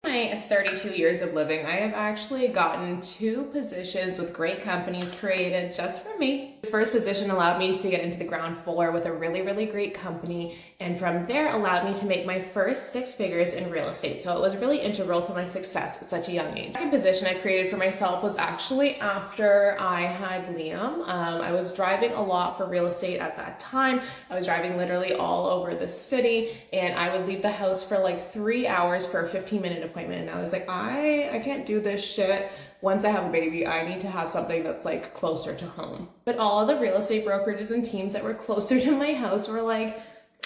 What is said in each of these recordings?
My 32 years of living, I have actually gotten 2 positions with great companies created just for me. This first position allowed me to get into the ground floor with a really great company, and from there allowed me to make my first 6 figures in real estate. So it was really integral to my success at such a young age. The second position I created for myself was actually after I had Liam. I was driving a lot for real estate at that time. I was driving literally all over the city, and I would leave the house for like 3 hours for a 15-minute appointment, and I was like, I can't do this shit. Once I have a baby, I need to have something that's like closer to home. But all of the real estate brokerages and teams that were closer to my house were like,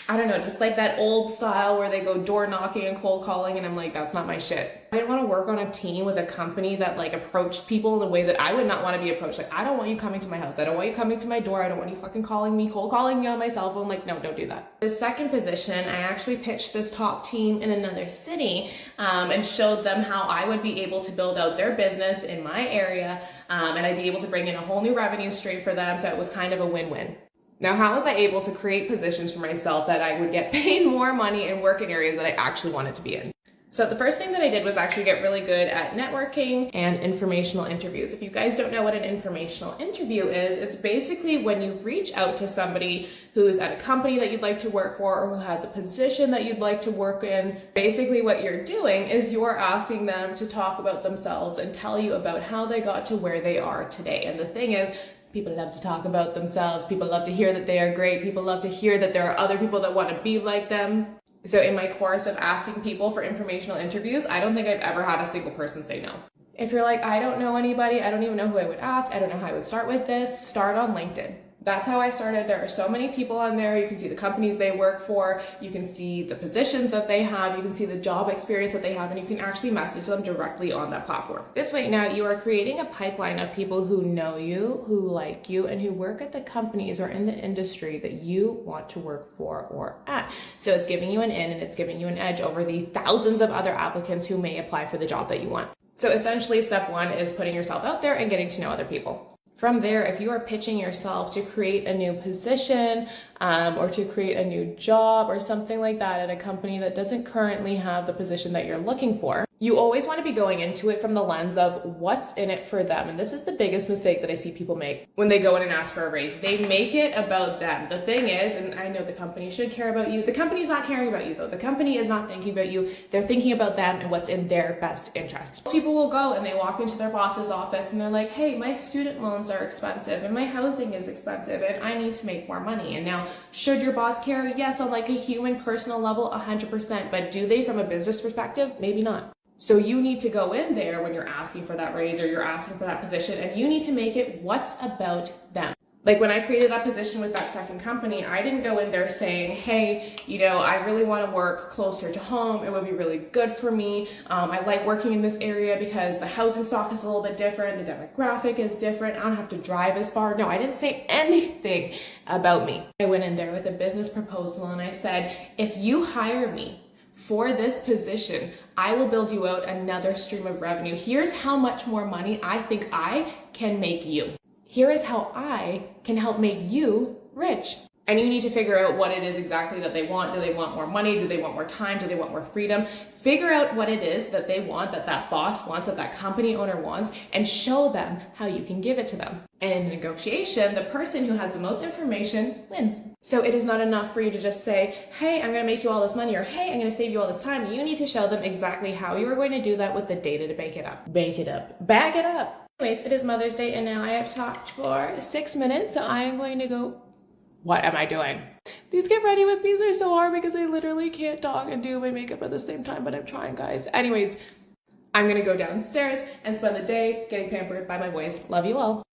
I don't know, just like that old style where they go door knocking and cold calling, and I'm like, that's not my shit. I didn't want to work on a team with a company that like approached people in a way that I would not want to be approached. Like, I don't want you coming to my house. I don't want you coming to my door. I don't want you fucking calling me, cold calling me on my cell phone. Like, no, don't do that. The second position, I actually pitched this top team in another city and showed them how I would be able to build out their business in my area, and I'd be able to bring in a whole new revenue stream for them. So it was kind of a win-win. Now, how was I able to create positions for myself that I would get paid more money and work in areas that I actually wanted to be in? So the first thing that I did was actually get really good at networking and informational interviews. If you guys don't know what an informational interview is, it's basically when you reach out to somebody who's at a company that you'd like to work for or who has a position that you'd like to work in. Basically what you're doing is you're asking them to talk about themselves and tell you about how they got to where they are today. And the thing is, people love to talk about themselves. People love to hear that they are great. People love to hear that there are other people that want to be like them. So in my course of asking people for informational interviews, I don't think I've ever had a single person say no. If you're like, I don't know anybody, I don't even know who I would ask, I don't know how I would start with this, start on LinkedIn. That's how I started. There are so many people on there. You can see the companies they work for. You can see the positions that they have. You can see the job experience that they have, and you can actually message them directly on that platform. This way now you are creating a pipeline of people who know you, who like you, and who work at the companies or in the industry that you want to work for or at. So it's giving you an in, and it's giving you an edge over the thousands of other applicants who may apply for the job that you want. So essentially step 1 is putting yourself out there and getting to know other people. From there, if you are pitching yourself to create a new position or to create a new job or something like that at a company that doesn't currently have the position that you're looking for, you always want to be going into it from the lens of what's in it for them. And this is the biggest mistake that I see people make when they go in and ask for a raise. They make it about them. The thing is, and I know the company should care about you, the company's not caring about you though. The company is not thinking about you. They're thinking about them and what's in their best interest. People will go and they walk into their boss's office and they're like, hey, my student loans are expensive and my housing is expensive and I need to make more money. And now, should your boss care? Yes, on like a human personal level, 100%. But do they from a business perspective? Maybe not. So you need to go in there when you're asking for that raise or you're asking for that position, and you need to make it what's about them. Like when I created that position with that second company, I didn't go in there saying, hey, you know, I really want to work closer to home. It would be really good for me. I like working in this area because the housing stock is a little bit different. The demographic is different. I don't have to drive as far. No, I didn't say anything about me. I went in there with a business proposal and I said, if you hire me for this position, I will build you out another stream of revenue. Here's how much more money I think I can make you. Here is how I can help make you rich. And you need to figure out what it is exactly that they want. Do they want more money? Do they want more time? Do they want more freedom? Figure out what it is that they want, that boss wants, that company owner wants, and show them how you can give it to them. And in negotiation, the person who has the most information wins. So it is not enough for you to just say, hey, I'm going to make you all this money, or hey, I'm going to save you all this time. You need to show them exactly how you are going to do that with the data to back it up. Bake it up. Bag it up. Anyways, it is Mother's Day, and now I have talked for 6 minutes, so I am going to go. What am I doing? These get ready with me are so hard because I literally can't talk and do my makeup at the same time, but I'm trying, guys. Anyways, I'm gonna go downstairs and spend the day getting pampered by my boys. Love you all.